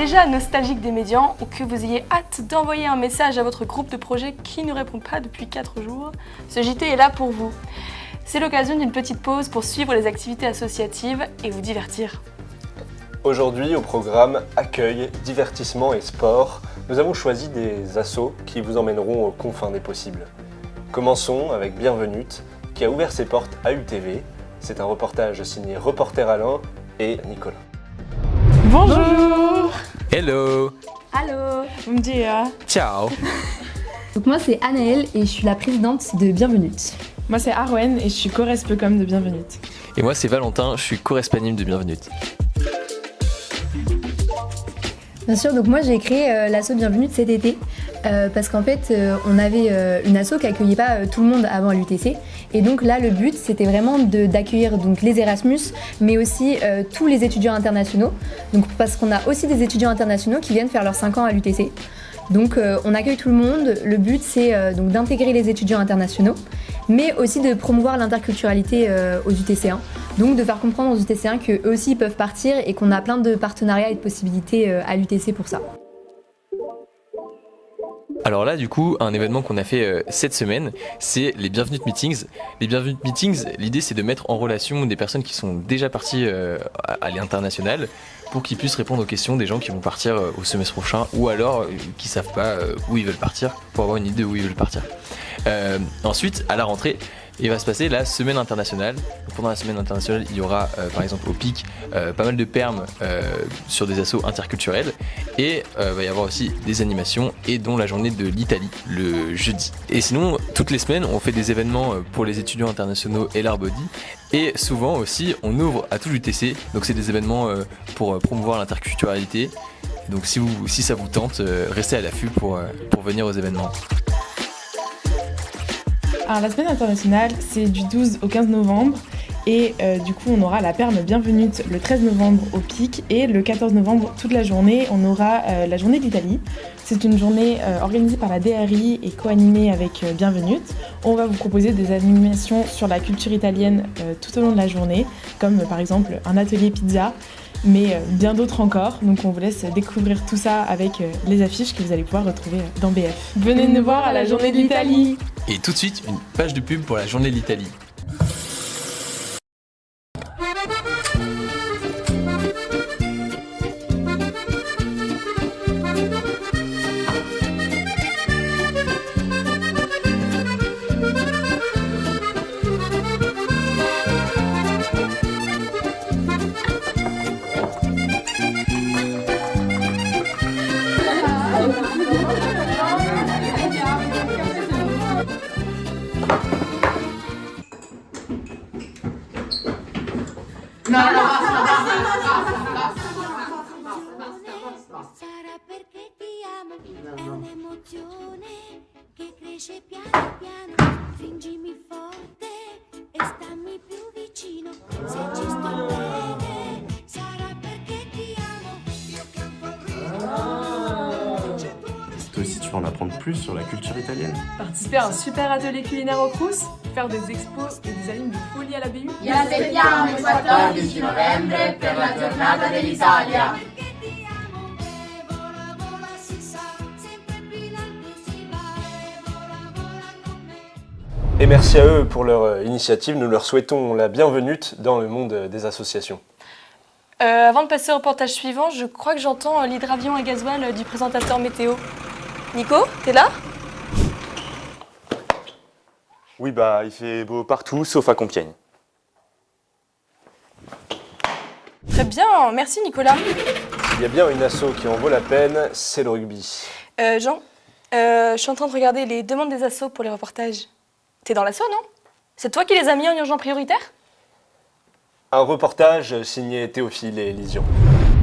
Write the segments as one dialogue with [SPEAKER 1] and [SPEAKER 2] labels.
[SPEAKER 1] déjà nostalgique des médians ou que vous ayez hâte d'envoyer un message à votre groupe de projet qui ne répond pas depuis 4 jours, ce JT est là pour vous. C'est l'occasion d'une petite pause pour suivre les activités associatives et vous divertir.
[SPEAKER 2] Aujourd'hui, au programme Accueil, divertissement et sport, nous avons choisi des assos qui vous emmèneront aux confins des possibles. Commençons avec Bienvenute, qui a ouvert ses portes à UTV. C'est un reportage signé Reporter Alain et Nicolas.
[SPEAKER 3] Bonjour.
[SPEAKER 4] Hello.
[SPEAKER 5] Allô.
[SPEAKER 3] Bom dia.
[SPEAKER 4] Ciao.
[SPEAKER 5] Donc moi c'est Anaëlle et je suis la présidente de Bienvenute.
[SPEAKER 3] Moi c'est Arwen et je suis co-respecom de Bienvenute.
[SPEAKER 4] Et moi c'est Valentin, je suis co-respanime de Bienvenute.
[SPEAKER 5] Bien sûr, donc moi j'ai créé l'asso Bienvenute cet été parce qu'en fait on avait une asso qui accueillait pas tout le monde avant à l'UTC et donc là le but c'était vraiment d'accueillir donc les Erasmus mais aussi tous les étudiants internationaux donc parce qu'on a aussi des étudiants internationaux qui viennent faire leurs 5 ans à l'UTC. Donc on accueille tout le monde, le but c'est donc d'intégrer les étudiants internationaux mais aussi de promouvoir l'interculturalité aux UTC1. Donc de faire comprendre aux UTC1 qu'eux aussi ils peuvent partir et qu'on a plein de partenariats et de possibilités à l'UTC pour ça.
[SPEAKER 4] Alors là, du coup, un événement qu'on a fait cette semaine, c'est les Bienvenute Meetings. Les Bienvenute Meetings, l'idée c'est de mettre en relation des personnes qui sont déjà parties à l'international pour qu'ils puissent répondre aux questions des gens qui vont partir au semestre prochain ou alors qui savent pas où ils veulent partir pour avoir une idée de où ils veulent partir. Ensuite, à la rentrée, il va se passer la semaine internationale. Pendant la semaine internationale, il y aura par exemple au PIC pas mal de perms sur des assos interculturels et va y avoir aussi des animations et dont la journée de l'Italie le jeudi. Et sinon, toutes les semaines, on fait des événements pour les étudiants internationaux et l'Arbody et souvent aussi on ouvre à tout l'UTC. Donc c'est des événements pour promouvoir l'interculturalité. Donc si ça vous tente, restez à l'affût pour venir aux événements.
[SPEAKER 3] Alors la semaine internationale c'est du 12 au 15 novembre et du coup on aura la perme Bienvenute le 13 novembre au PIC et le 14 novembre toute la journée on aura la journée de l'Italie. C'est une journée organisée par la DRI et co-animée avec Bienvenute. On va vous proposer des animations sur la culture italienne tout au long de la journée comme par exemple un atelier pizza mais bien d'autres encore. Donc on vous laisse découvrir tout ça avec les affiches que vous allez pouvoir retrouver dans BF. Venez nous voir à la journée de l'Italie.
[SPEAKER 4] Et tout de suite, une page de pub pour la journée de l'Italie.
[SPEAKER 6] Sarà perché ti amo, è un'emozione che cresce piano piano. Stringimi forte e stammi più vicino. Se ci sto bene, sarà perché ti amo. Io canto al ritmo.
[SPEAKER 7] Toi aussi, tu vas en apprendre plus sur la culture italienne.
[SPEAKER 1] Participer à un super atelier culinaire au Crous, faire des expos et des animes de folie à la BU.
[SPEAKER 8] Vi aspettiamo il 14 novembre per la giornata dell'Italia.
[SPEAKER 2] Et merci à eux pour leur initiative, nous leur souhaitons la bienvenue dans le monde des associations.
[SPEAKER 1] Avant de passer au reportage suivant, je crois que j'entends l'hydravion à gasoil du présentateur météo. Nico, t'es là ?
[SPEAKER 9] Oui, il fait beau partout, sauf à Compiègne.
[SPEAKER 1] Très bien, merci Nicolas.
[SPEAKER 2] Il y a bien une asso qui en vaut la peine, c'est le rugby.
[SPEAKER 1] Jean, je suis en train de regarder les demandes des assos pour les reportages. T'es dans l'asso, non ? C'est toi qui les as mis en urgent prioritaire ?
[SPEAKER 2] Un reportage signé Théophile et Élysion.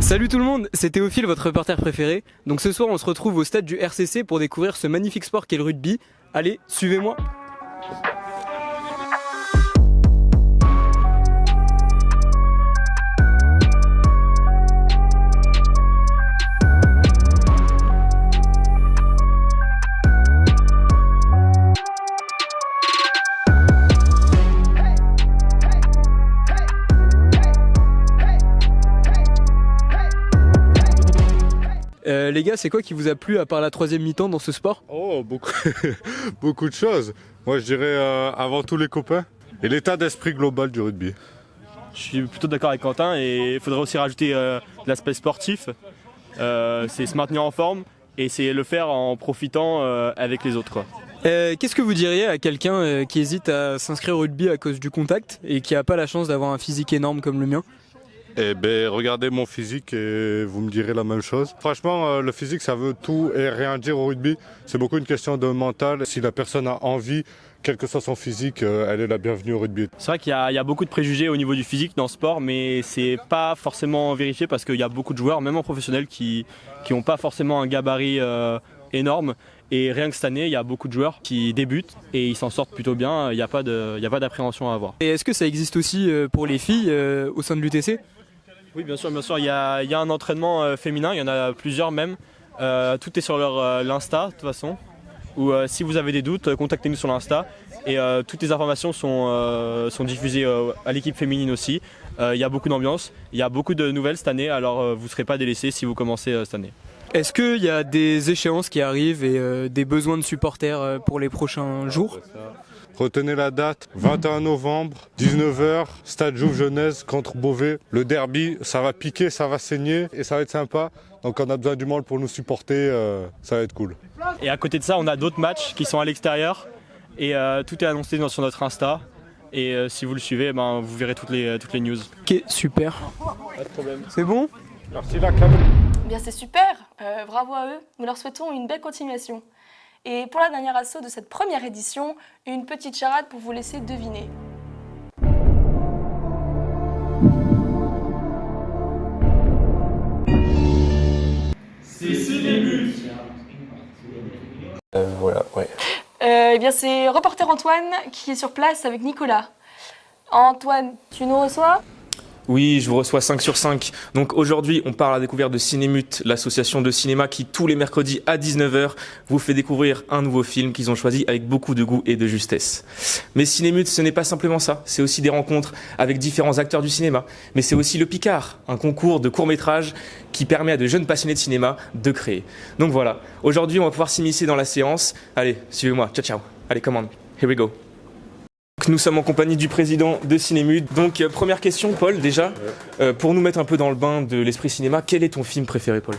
[SPEAKER 10] Salut tout le monde, c'est Théophile, votre reporter préféré. Donc ce soir on se retrouve au stade du RCC pour découvrir ce magnifique sport qu'est le rugby. Allez, suivez-moi. Les gars, c'est quoi qui vous a plu à part la troisième mi-temps dans ce sport?
[SPEAKER 11] Oh, beaucoup, beaucoup de choses. Moi, je dirais avant tout les copains et l'état d'esprit global du rugby.
[SPEAKER 9] Je suis plutôt d'accord avec Quentin et il faudrait aussi rajouter l'aspect sportif. C'est se maintenir en forme et c'est le faire en profitant avec les autres, quoi.
[SPEAKER 10] Qu'est-ce que vous diriez à quelqu'un qui hésite à s'inscrire au rugby à cause du contact et qui n'a pas la chance d'avoir un physique énorme comme le mien?
[SPEAKER 11] Eh ben, regardez mon physique et vous me direz la même chose. Franchement, le physique, ça veut tout et rien dire au rugby. C'est beaucoup une question de mental. Si la personne a envie, quel que soit son physique, elle est la bienvenue au rugby.
[SPEAKER 9] C'est vrai qu'il y a beaucoup de préjugés au niveau du physique dans le sport, mais c'est pas forcément vérifié parce qu'il y a beaucoup de joueurs, même en professionnel, qui n'ont pas forcément un gabarit énorme. Et rien que cette année, il y a beaucoup de joueurs qui débutent et ils s'en sortent plutôt bien. Il n'y a pas d'appréhension à avoir.
[SPEAKER 10] Et est-ce que ça existe aussi pour les filles au sein de l'UTC?
[SPEAKER 9] Oui, bien sûr. Il y a un entraînement féminin, il y en a plusieurs même. Tout est sur l'Insta de toute façon. Ou si vous avez des doutes, contactez-nous sur l'Insta. Et toutes les informations sont diffusées à l'équipe féminine aussi. Il y a beaucoup d'ambiance, il y a beaucoup de nouvelles cette année, alors vous ne serez pas délaissés si vous commencez cette année.
[SPEAKER 10] Est-ce qu'il y a des échéances qui arrivent et des besoins de supporters pour les prochains jours?
[SPEAKER 11] Retenez la date, 21 novembre, 19h, Stade Jouve-Genèse contre Beauvais. Le derby, ça va piquer, ça va saigner et ça va être sympa. Donc on a besoin du monde pour nous supporter, ça va être cool.
[SPEAKER 9] Et à côté de ça, on a d'autres matchs qui sont à l'extérieur et tout est annoncé sur notre Insta. Et si vous le suivez, vous verrez toutes les news.
[SPEAKER 10] Ok, super.
[SPEAKER 9] Pas de problème.
[SPEAKER 10] C'est bon?
[SPEAKER 11] Merci la cam.
[SPEAKER 1] Eh bien c'est super, bravo à eux, nous leur souhaitons une belle continuation. Et pour la dernière asso de cette première édition, une petite charade pour vous laisser deviner.
[SPEAKER 8] C'est Cinémut.
[SPEAKER 2] Voilà, ouais.
[SPEAKER 1] Eh bien c'est reporter Antoine qui est sur place avec Nicolas. Antoine, tu nous reçois ?
[SPEAKER 12] Oui, je vous reçois 5 sur 5. Donc aujourd'hui, on part à la découverte de Cinémut, l'association de cinéma qui, tous les mercredis à 19h, vous fait découvrir un nouveau film qu'ils ont choisi avec beaucoup de goût et de justesse. Mais Cinémut, ce n'est pas simplement ça. C'est aussi des rencontres avec différents acteurs du cinéma. Mais c'est aussi le Picard, un concours de courts-métrages qui permet à de jeunes passionnés de cinéma de créer. Donc voilà, aujourd'hui, on va pouvoir s'immiscer dans la séance. Allez, suivez-moi. Ciao, ciao. Allez, commande. Here we go. Nous sommes en compagnie du président de Cinémut. Donc première question, Paul, déjà, pour nous mettre un peu dans le bain de l'esprit cinéma, quel est ton film préféré, Paul?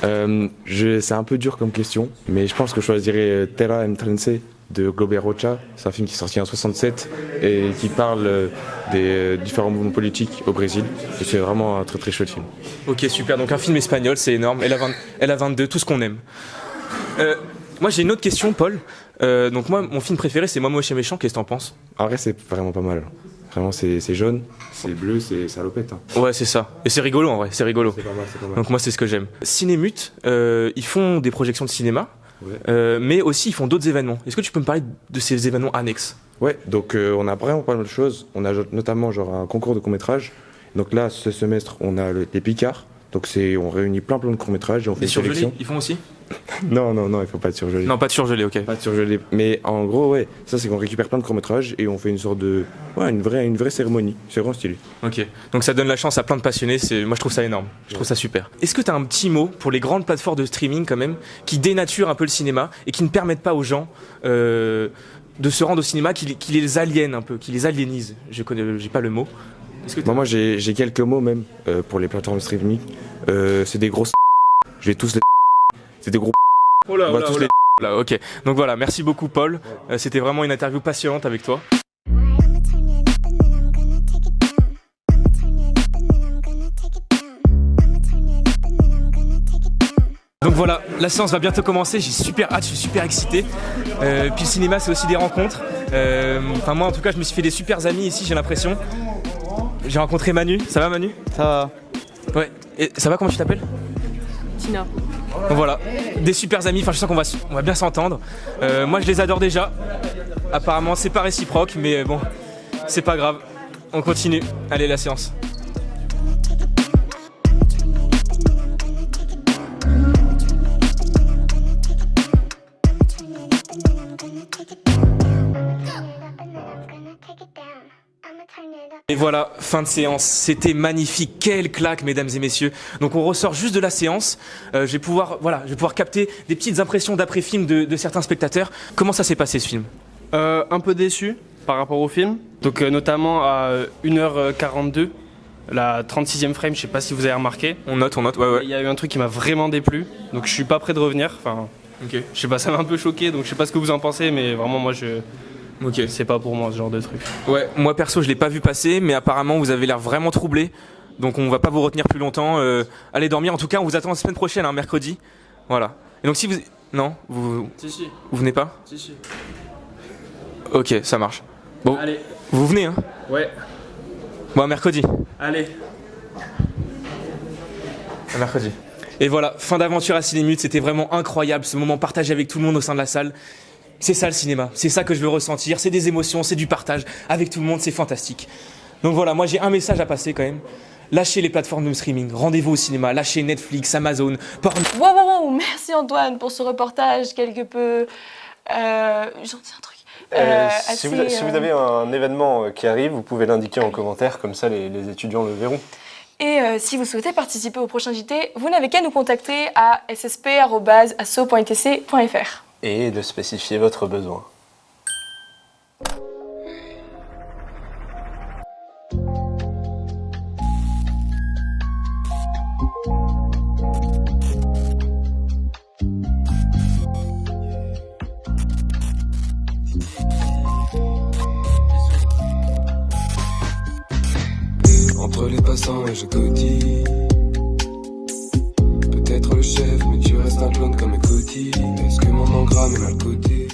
[SPEAKER 7] C'est un peu dur comme question, mais je pense que je choisirais Terra en Trense de Glober Rocha. C'est un film qui est sorti en 67 et qui parle des différents mouvements politiques au Brésil. Et c'est vraiment un très très chouette film.
[SPEAKER 12] Ok, super. Donc un film espagnol, c'est énorme. Elle a 22, tout ce qu'on aime. Moi, j'ai une autre question, Paul. Donc moi, mon film préféré, c'est Moi Moche et Méchant. Qu'est-ce que t'en penses?
[SPEAKER 7] En vrai, c'est vraiment pas mal. Vraiment, c'est jaune, c'est bleu, c'est salopette. Hein.
[SPEAKER 12] Ouais, c'est ça. Et c'est rigolo, en vrai. C'est rigolo.
[SPEAKER 7] C'est pas mal, c'est pas mal.
[SPEAKER 12] Donc moi, c'est ce que j'aime. Cinémut, ils font des projections de cinéma,
[SPEAKER 7] ouais.
[SPEAKER 12] Mais aussi ils font d'autres événements. Est-ce que tu peux me parler de ces événements annexes?
[SPEAKER 7] Ouais, donc on a vraiment pas mal de choses. On a notamment un concours de courts-métrages. Donc là, ce semestre, on a les Picards. Donc on réunit plein de courts-métrages et on fait
[SPEAKER 12] des
[SPEAKER 7] une
[SPEAKER 12] surgelés,
[SPEAKER 7] sélection.
[SPEAKER 12] ils font aussi?
[SPEAKER 7] Non, il faut pas de surgelés.
[SPEAKER 12] Non, pas de surgelés, ok.
[SPEAKER 7] Pas de surgelés. Mais en gros, ouais, ça c'est qu'on récupère plein de courts-métrages et on fait une sorte de... Ouais, une vraie cérémonie. C'est vraiment stylé.
[SPEAKER 12] Ok, donc ça donne la chance à plein de passionnés, moi je trouve ça énorme, je trouve ça super. Est-ce que tu as un petit mot pour les grandes plateformes de streaming quand même, qui dénaturent un peu le cinéma et qui ne permettent pas aux gens de se rendre au cinéma, qui les aliènent un peu, qui les aliénisent? J'ai pas le mot.
[SPEAKER 7] Moi j'ai quelques mots même pour les plateformes de streaming. C'est des grosses... Je vais tous les... C'est des gros...
[SPEAKER 12] Oh là, ok. Donc voilà, merci beaucoup Paul. C'était vraiment une interview passionnante avec toi. Donc voilà, la séance va bientôt commencer, j'ai super hâte, je suis super excité. Puis le cinéma c'est aussi des rencontres. Moi en tout cas je me suis fait des super amis ici, j'ai l'impression. J'ai rencontré Manu, ça va Manu?
[SPEAKER 10] Ça va.
[SPEAKER 12] Ouais, et ça va, comment tu t'appelles?
[SPEAKER 1] Tina.
[SPEAKER 12] Donc voilà, des super amis, je sens qu'on va bien s'entendre. Moi je les adore déjà. Apparemment c'est pas réciproque, mais bon, c'est pas grave. On continue. Allez, la séance.
[SPEAKER 6] Turn it up.
[SPEAKER 12] Et voilà, fin de séance. C'était magnifique. Quelle claque, mesdames et messieurs. Donc on ressort juste de la séance. Je vais pouvoir capter des petites impressions d'après-film de certains spectateurs. Comment ça s'est passé ce film?
[SPEAKER 13] Un peu déçu par rapport au film. Donc notamment à 1h42, la 36e frame, je sais pas si vous avez remarqué.
[SPEAKER 12] On note, ouais.
[SPEAKER 13] Il y a eu un truc qui m'a vraiment déplu. Donc je suis pas prêt de revenir. Enfin,
[SPEAKER 12] ok.
[SPEAKER 13] Je sais pas, ça m'a un peu choqué. Donc je sais pas ce que vous en pensez, mais vraiment moi
[SPEAKER 12] Ok.
[SPEAKER 13] c'est pas pour moi ce genre de truc.
[SPEAKER 12] Ouais, moi perso je l'ai pas vu passer, mais apparemment vous avez l'air vraiment troublé, donc on va pas vous retenir plus longtemps. Allez dormir, en tout cas on vous attend la semaine prochaine, mercredi. Voilà. Et donc si vous... Non, vous venez pas?
[SPEAKER 13] Si.
[SPEAKER 12] Ok, ça marche. Bon,
[SPEAKER 13] allez.
[SPEAKER 12] Vous venez, hein?
[SPEAKER 13] Ouais.
[SPEAKER 12] Bon, mercredi.
[SPEAKER 13] Allez.
[SPEAKER 12] À mercredi. Et voilà, fin d'aventure à Cinémute, c'était vraiment incroyable ce moment partagé avec tout le monde au sein de la salle. C'est ça le cinéma, c'est ça que je veux ressentir, c'est des émotions, c'est du partage avec tout le monde, c'est fantastique. Donc voilà, moi j'ai un message à passer quand même. Lâchez les plateformes de streaming, rendez-vous au cinéma, lâchez Netflix, Amazon,
[SPEAKER 1] Wow, merci Antoine pour ce reportage quelque peu... J'en dis un truc.
[SPEAKER 2] Si vous avez un événement qui arrive, vous pouvez l'indiquer en commentaire, comme ça les étudiants le verront.
[SPEAKER 1] Et si vous souhaitez participer au prochain JT, vous n'avez qu'à nous contacter à ssp@asso.itc.fr.
[SPEAKER 2] Et de spécifier votre besoin.
[SPEAKER 14] Entre les passants et je cotille. Peut-être le chef, mais tu restes un clone comme Coty. Est-ce que mon engramme est mal coté?